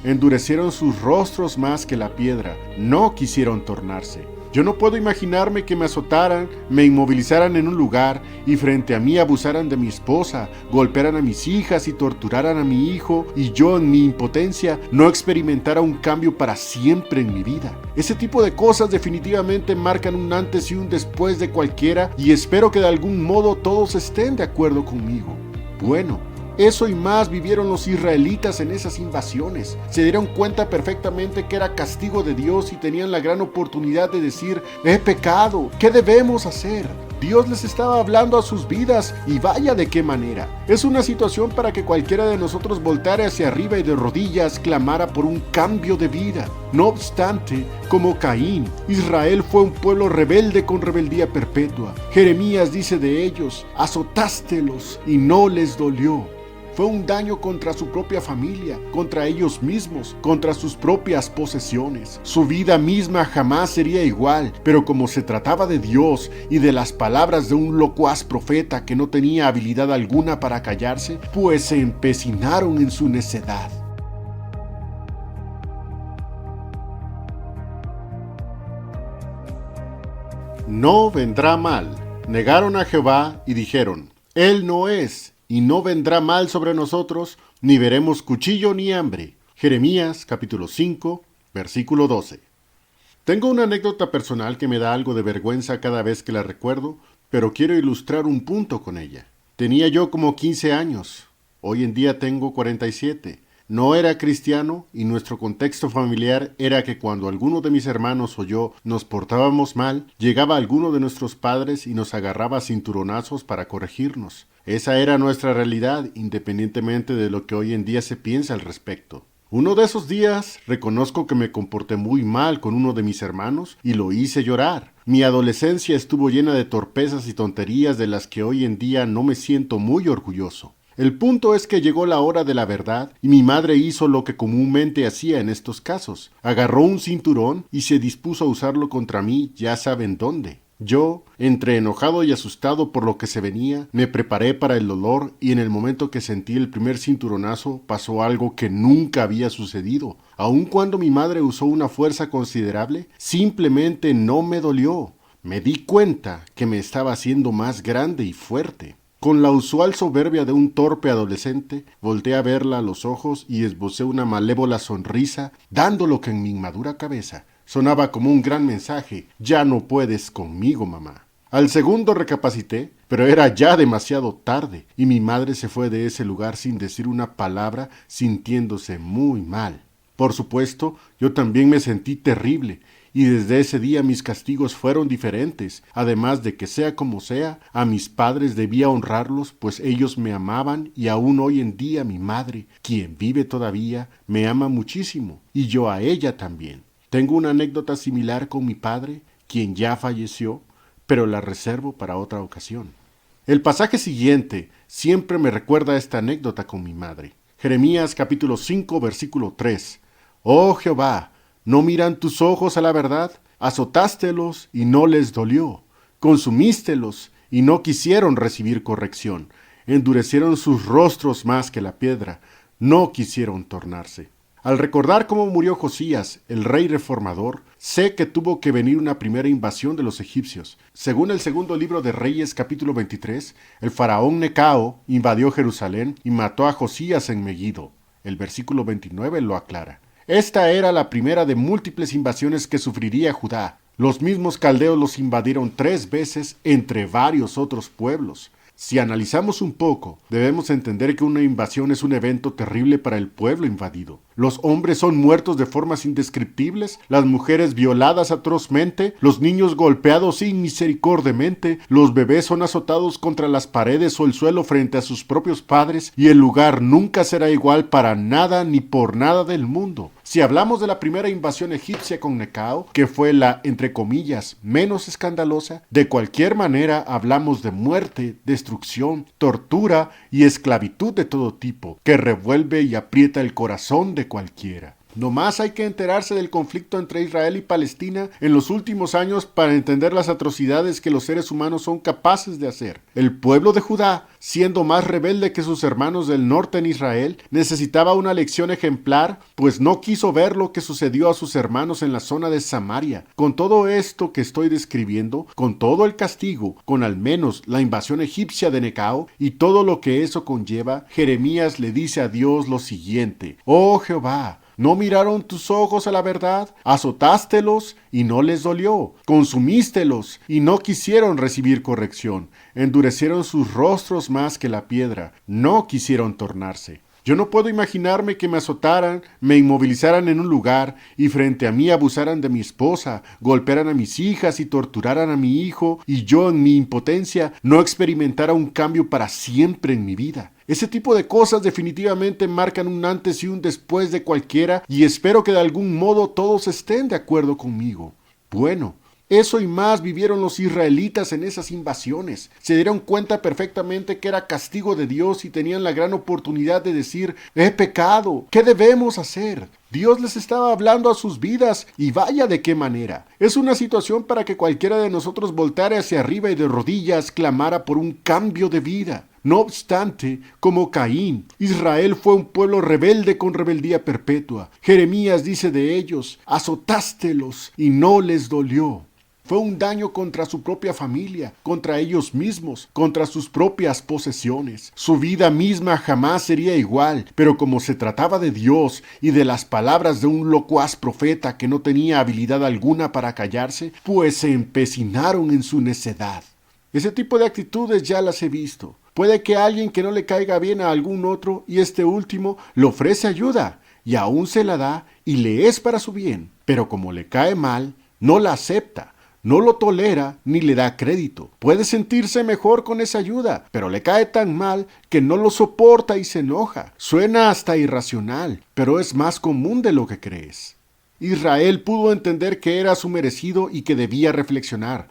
endurecieron sus rostros más que la piedra, no quisieron tornarse. Yo no puedo imaginarme que me azotaran, me inmovilizaran en un lugar y frente a mí abusaran de mi esposa, golpearan a mis hijas y torturaran a mi hijo y yo en mi impotencia no experimentara un cambio para siempre en mi vida. Ese tipo de cosas definitivamente marcan un antes y un después de cualquiera y espero que de algún modo todos estén de acuerdo conmigo. Bueno, eso y más vivieron los israelitas en esas invasiones. Se dieron cuenta perfectamente que era castigo de Dios y tenían la gran oportunidad de decir: he pecado, ¿qué debemos hacer? Dios les estaba hablando a sus vidas y vaya de qué manera. Es una situación para que cualquiera de nosotros volteara hacia arriba y de rodillas clamara por un cambio de vida. No obstante, como Caín, Israel fue un pueblo rebelde con rebeldía perpetua. Jeremías dice de ellos: azotástelos y no les dolió. Fue un daño contra su propia familia, contra ellos mismos, contra sus propias posesiones. Su vida misma jamás sería igual, pero como se trataba de Dios y de las palabras de un locuaz profeta que no tenía habilidad alguna para callarse, pues se empecinaron en su necedad. No vendrá mal. Negaron a Jehová y dijeron: Él no es, y no vendrá mal sobre nosotros, ni veremos cuchillo ni hambre. Jeremías capítulo 5, versículo 12. Tengo una anécdota personal que me da algo de vergüenza cada vez que la recuerdo, pero quiero ilustrar un punto con ella. Tenía yo como 15 años. Hoy en día tengo 47. No era cristiano y nuestro contexto familiar era que cuando alguno de mis hermanos o yo nos portábamos mal, llegaba alguno de nuestros padres y nos agarraba a cinturonazos para corregirnos. Esa era nuestra realidad, independientemente de lo que hoy en día se piensa al respecto. Uno de esos días reconozco que me comporté muy mal con uno de mis hermanos y lo hice llorar. Mi adolescencia estuvo llena de torpezas y tonterías de las que hoy en día no me siento muy orgulloso. El punto es que llegó la hora de la verdad y mi madre hizo lo que comúnmente hacía en estos casos. Agarró un cinturón y se dispuso a usarlo contra mí, ya saben dónde. Yo, entre enojado y asustado por lo que se venía, me preparé para el dolor y en el momento que sentí el primer cinturonazo pasó algo que nunca había sucedido. Aun cuando mi madre usó una fuerza considerable, simplemente no me dolió. Me di cuenta que me estaba haciendo más grande y fuerte. Con la usual soberbia de un torpe adolescente, volteé a verla a los ojos y esbocé una malévola sonrisa, dando lo que en mi inmadura cabeza sonaba como un gran mensaje: ya no puedes conmigo, mamá. Al segundo recapacité, pero era ya demasiado tarde, y mi madre se fue de ese lugar sin decir una palabra, sintiéndose muy mal. Por supuesto, yo también me sentí terrible, y desde ese día mis castigos fueron diferentes, además de que sea como sea, a mis padres debía honrarlos, pues ellos me amaban y aún hoy en día mi madre, quien vive todavía, me ama muchísimo, y yo a ella también. Tengo una anécdota similar con mi padre, quien ya falleció, pero la reservo para otra ocasión. El pasaje siguiente siempre me recuerda esta anécdota con mi madre. Jeremías capítulo 5, versículo 3. Oh Jehová, ¿no miran tus ojos a la verdad? Azotástelos y no les dolió. Consumístelos y no quisieron recibir corrección. Endurecieron sus rostros más que la piedra. No quisieron tornarse. Al recordar cómo murió Josías, el rey reformador, sé que tuvo que venir una primera invasión de los egipcios. Según el segundo libro de Reyes capítulo 23, el faraón Necao invadió Jerusalén y mató a Josías en Megiddo. El versículo 29 lo aclara. Esta era la primera de múltiples invasiones que sufriría Judá. Los mismos caldeos los invadieron 3 veces entre varios otros pueblos. Si analizamos un poco, debemos entender que una invasión es un evento terrible para el pueblo invadido. Los hombres son muertos de formas indescriptibles, las mujeres violadas atrozmente, los niños golpeados inmisericordiamente, los bebés son azotados contra las paredes o el suelo frente a sus propios padres, y el lugar nunca será igual para nada ni por nada del mundo. Si hablamos de la primera invasión egipcia con Necao, que fue la, entre comillas, menos escandalosa, de cualquier manera hablamos de muerte, destrucción, tortura y esclavitud de todo tipo, que revuelve y aprieta el corazón de cualquiera. No más hay que enterarse del conflicto entre Israel y Palestina en los últimos años para entender las atrocidades que los seres humanos son capaces de hacer. El pueblo de Judá, siendo más rebelde que sus hermanos del norte en Israel, necesitaba una lección ejemplar, pues no quiso ver lo que sucedió a sus hermanos en la zona de Samaria. Con todo esto que estoy describiendo, con todo el castigo, con al menos la invasión egipcia de Necao y todo lo que eso conlleva, Jeremías le dice a Dios lo siguiente: «Oh Jehová, ¿no miraron tus ojos a la verdad? Azotástelos y no les dolió. Consumístelos y no quisieron recibir corrección. Endurecieron sus rostros más que la piedra. No quisieron tornarse». Yo no puedo imaginarme que me azotaran, me inmovilizaran en un lugar y frente a mí abusaran de mi esposa, golpearan a mis hijas y torturaran a mi hijo, y yo en mi impotencia no experimentara un cambio para siempre en mi vida. Ese tipo de cosas definitivamente marcan un antes y un después de cualquiera, y espero que de algún modo todos estén de acuerdo conmigo. Bueno, eso y más vivieron los israelitas en esas invasiones. Se dieron cuenta perfectamente que era castigo de Dios y tenían la gran oportunidad de decir: «He pecado, ¿qué debemos hacer?». Dios les estaba hablando a sus vidas, y vaya de qué manera. Es una situación para que cualquiera de nosotros voltara hacia arriba y de rodillas clamara por un cambio de vida. No obstante, como Caín, Israel fue un pueblo rebelde con rebeldía perpetua. Jeremías dice de ellos: «Azotástelos y no les dolió». Fue un daño contra su propia familia, contra ellos mismos, contra sus propias posesiones. Su vida misma jamás sería igual, pero como se trataba de Dios y de las palabras de un locuaz profeta que no tenía habilidad alguna para callarse, pues se empecinaron en su necedad. Ese tipo de actitudes ya las he visto. Puede que alguien que no le caiga bien a algún otro y este último le ofrece ayuda y aún se la da y le es para su bien, pero como le cae mal, no la acepta. No lo tolera ni le da crédito. Puede sentirse mejor con esa ayuda, pero le cae tan mal que no lo soporta y se enoja. Suena hasta irracional, pero es más común de lo que crees. Israel pudo entender que era su merecido y que debía reflexionar.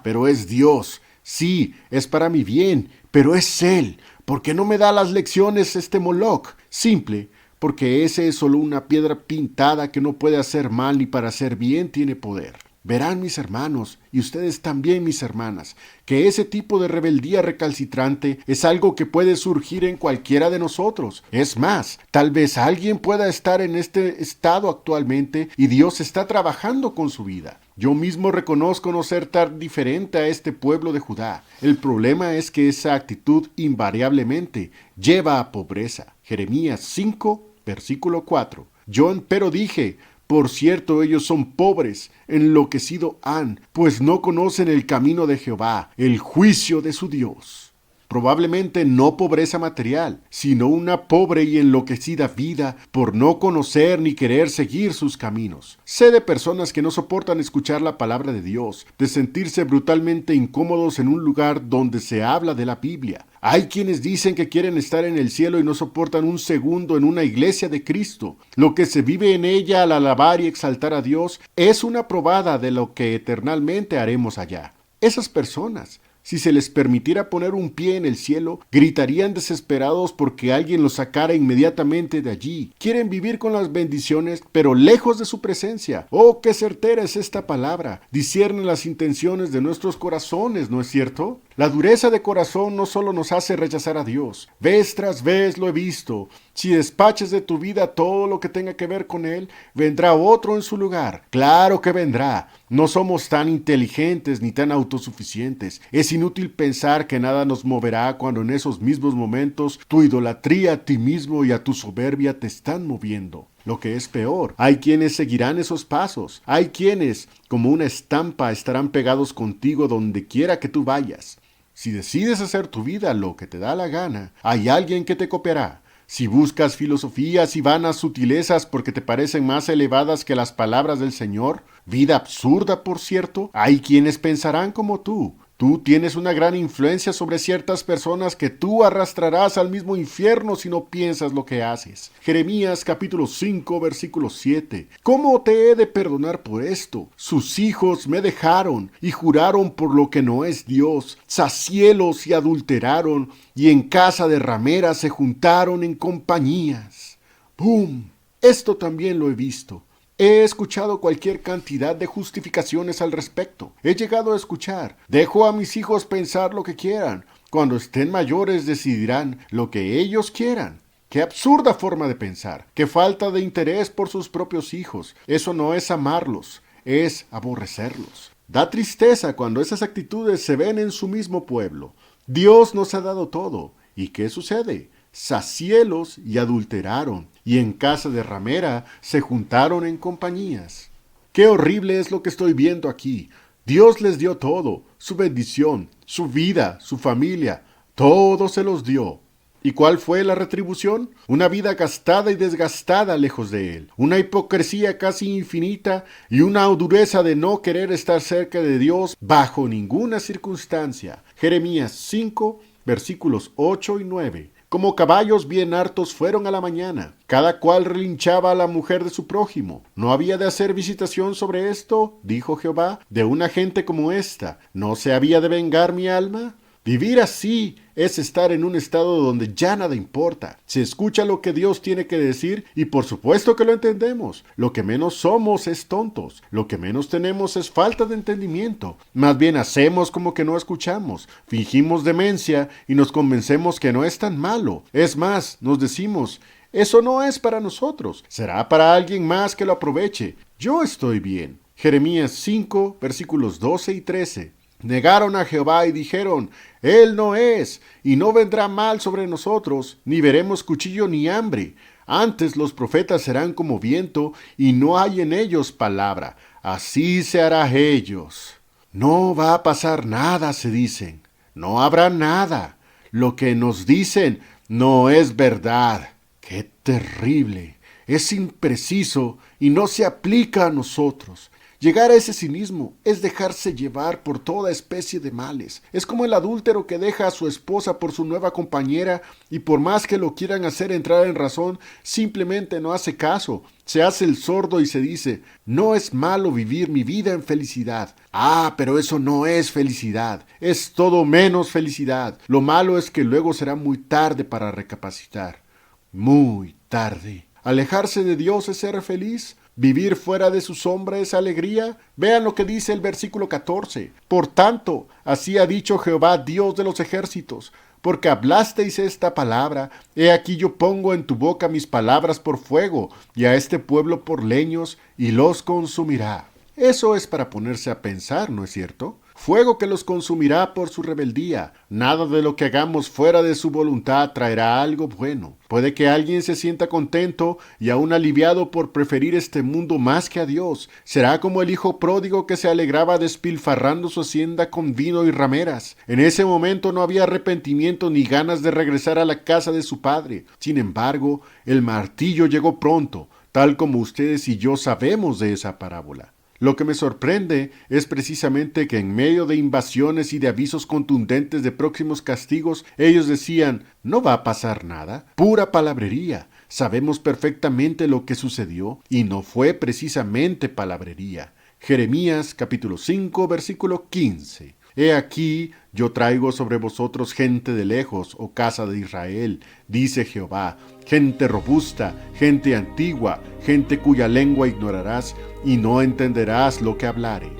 Pero es Dios. Sí, es para mi bien, pero es Él. ¿Por qué no me da las lecciones este Moloch? Simple, porque ese es solo una piedra pintada que no puede hacer mal ni para hacer bien tiene poder. Verán, mis hermanos, y ustedes también, mis hermanas, que ese tipo de rebeldía recalcitrante es algo que puede surgir en cualquiera de nosotros. Es más, tal vez alguien pueda estar en este estado actualmente y Dios está trabajando con su vida. Yo mismo reconozco no ser tan diferente a este pueblo de Judá. El problema es que esa actitud invariablemente lleva a pobreza. Jeremías 5, versículo 4. Yo empero dije: «Por cierto, ellos son pobres, enloquecido han, pues no conocen el camino de Jehová, el juicio de su Dios». Probablemente no pobreza material, sino una pobre y enloquecida vida por no conocer ni querer seguir sus caminos. Sé de personas que no soportan escuchar la palabra de Dios, de sentirse brutalmente incómodos en un lugar donde se habla de la Biblia. Hay quienes dicen que quieren estar en el cielo y no soportan un segundo en una iglesia de Cristo. Lo que se vive en ella al alabar y exaltar a Dios es una probada de lo que eternamente haremos allá. Esas personas, si se les permitiera poner un pie en el cielo, gritarían desesperados porque alguien los sacara inmediatamente de allí. Quieren vivir con las bendiciones, pero lejos de su presencia. ¡Oh, qué certera es esta palabra! Discierne las intenciones de nuestros corazones, ¿no es cierto? La dureza de corazón no solo nos hace rechazar a Dios. Vez tras vez lo he visto. Si despachas de tu vida todo lo que tenga que ver con Él, vendrá otro en su lugar. Claro que vendrá. No somos tan inteligentes ni tan autosuficientes. Es inútil pensar que nada nos moverá cuando en esos mismos momentos tu idolatría a ti mismo y a tu soberbia te están moviendo. Lo que es peor, hay quienes seguirán esos pasos. Hay quienes, como una estampa, estarán pegados contigo donde quiera que tú vayas. Si decides hacer tu vida lo que te da la gana, hay alguien que te copiará. Si buscas filosofías y vanas sutilezas porque te parecen más elevadas que las palabras del Señor, vida absurda por cierto, hay quienes pensarán como tú. Tú tienes una gran influencia sobre ciertas personas que tú arrastrarás al mismo infierno si no piensas lo que haces. Jeremías capítulo 5 versículo 7. ¿Cómo te he de perdonar por esto? Sus hijos me dejaron y juraron por lo que no es Dios. Sacielos y adulteraron y en casa de rameras se juntaron en compañías. ¡Bum! Esto también lo he visto. He escuchado cualquier cantidad de justificaciones al respecto. He llegado a escuchar: dejo a mis hijos pensar lo que quieran. Cuando estén mayores decidirán lo que ellos quieran. ¡Qué absurda forma de pensar! ¡Qué falta de interés por sus propios hijos! Eso no es amarlos, es aborrecerlos. Da tristeza cuando esas actitudes se ven en su mismo pueblo. Dios nos ha dado todo. ¿Y qué sucede? Sacielos y adulteraron, y en casa de ramera se juntaron en compañías. ¡Qué horrible es lo que estoy viendo aquí! Dios les dio todo, su bendición, su vida, su familia, todo se los dio. ¿Y cuál fue la retribución? Una vida gastada y desgastada lejos de Él, una hipocresía casi infinita y una dureza de no querer estar cerca de Dios bajo ninguna circunstancia. Jeremías 5, versículos 8 y 9. Como caballos bien hartos fueron a la mañana, cada cual relinchaba a la mujer de su prójimo. ¿No había de hacer visitación sobre esto? Dijo Jehová, de una gente como esta. ¿No se había de vengar mi alma? Vivir así es estar en un estado donde ya nada importa. Se escucha lo que Dios tiene que decir y por supuesto que lo entendemos. Lo que menos somos es tontos. Lo que menos tenemos es falta de entendimiento. Más bien hacemos como que no escuchamos. Fingimos demencia y nos convencemos que no es tan malo. Es más, nos decimos: eso no es para nosotros. Será para alguien más que lo aproveche. Yo estoy bien. Jeremías 5, versículos 12 y 13. Negaron a Jehová y dijeron: Él no es, y no vendrá mal sobre nosotros, ni veremos cuchillo ni hambre. Antes los profetas serán como viento, y no hay en ellos palabra. Así se hará ellos. No va a pasar nada, se dicen. No habrá nada. Lo que nos dicen no es verdad. ¡Qué terrible! Es impreciso y no se aplica a nosotros. Llegar a ese cinismo es dejarse llevar por toda especie de males. Es como el adúltero que deja a su esposa por su nueva compañera y por más que lo quieran hacer entrar en razón, simplemente no hace caso. Se hace el sordo y se dice: no es malo vivir mi vida en felicidad. Ah, pero eso no es felicidad. Es todo menos felicidad. Lo malo es que luego será muy tarde para recapacitar. Muy tarde. ¿Alejarse de Dios es ser feliz? ¿Vivir fuera de su sombra es alegría? Vean lo que dice el versículo 14. Por tanto, así ha dicho Jehová, Dios de los ejércitos: porque hablasteis esta palabra, he aquí yo pongo en tu boca mis palabras por fuego, y a este pueblo por leños, y los consumirá. Eso es para ponerse a pensar, ¿no es cierto? Fuego que los consumirá por su rebeldía. Nada de lo que hagamos fuera de su voluntad traerá algo bueno. Puede que alguien se sienta contento y aún aliviado por preferir este mundo más que a Dios. Será como el hijo pródigo que se alegraba despilfarrando su hacienda con vino y rameras. En ese momento no había arrepentimiento ni ganas de regresar a la casa de su padre. Sin embargo, el martillo llegó pronto, tal como ustedes y yo sabemos de esa parábola. Lo que me sorprende es precisamente que en medio de invasiones y de avisos contundentes de próximos castigos, ellos decían: no va a pasar nada, pura palabrería. Sabemos perfectamente lo que sucedió y no fue precisamente palabrería. Jeremías capítulo 5 versículo 15. He aquí, yo traigo sobre vosotros gente de lejos, oh casa de Israel, dice Jehová, gente robusta, gente antigua, gente cuya lengua ignorarás y no entenderás lo que hablare.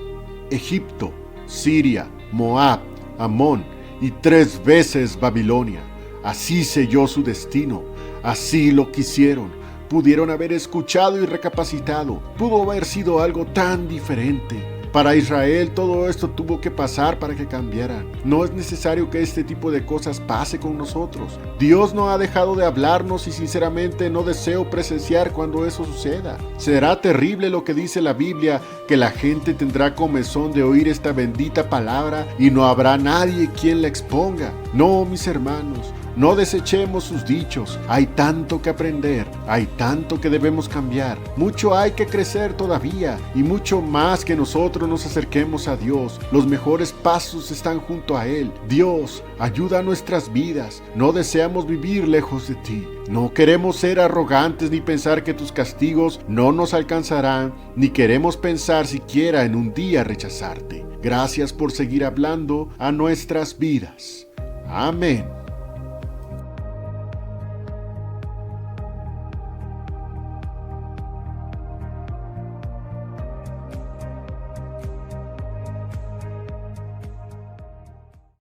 Egipto, Siria, Moab, Amón y 3 veces Babilonia. Así selló su destino, así lo quisieron. Pudieron haber escuchado y recapacitado. Pudo haber sido algo tan diferente. Para Israel todo esto tuvo que pasar para que cambiaran. No es necesario que este tipo de cosas pase con nosotros. Dios no ha dejado de hablarnos y sinceramente no deseo presenciar cuando eso suceda. Será terrible lo que dice la Biblia, que la gente tendrá comezón de oír esta bendita palabra y no habrá nadie quien la exponga. No, mis hermanos, no desechemos sus dichos. Hay tanto que aprender, hay tanto que debemos cambiar. Mucho hay que crecer todavía y mucho más que nosotros nos acerquemos a Dios. Los mejores pasos están junto a Él. Dios, ayuda a nuestras vidas. No deseamos vivir lejos de ti. No queremos ser arrogantes ni pensar que tus castigos no nos alcanzarán, ni queremos pensar siquiera en un día rechazarte. Gracias por seguir hablando a nuestras vidas. Amén.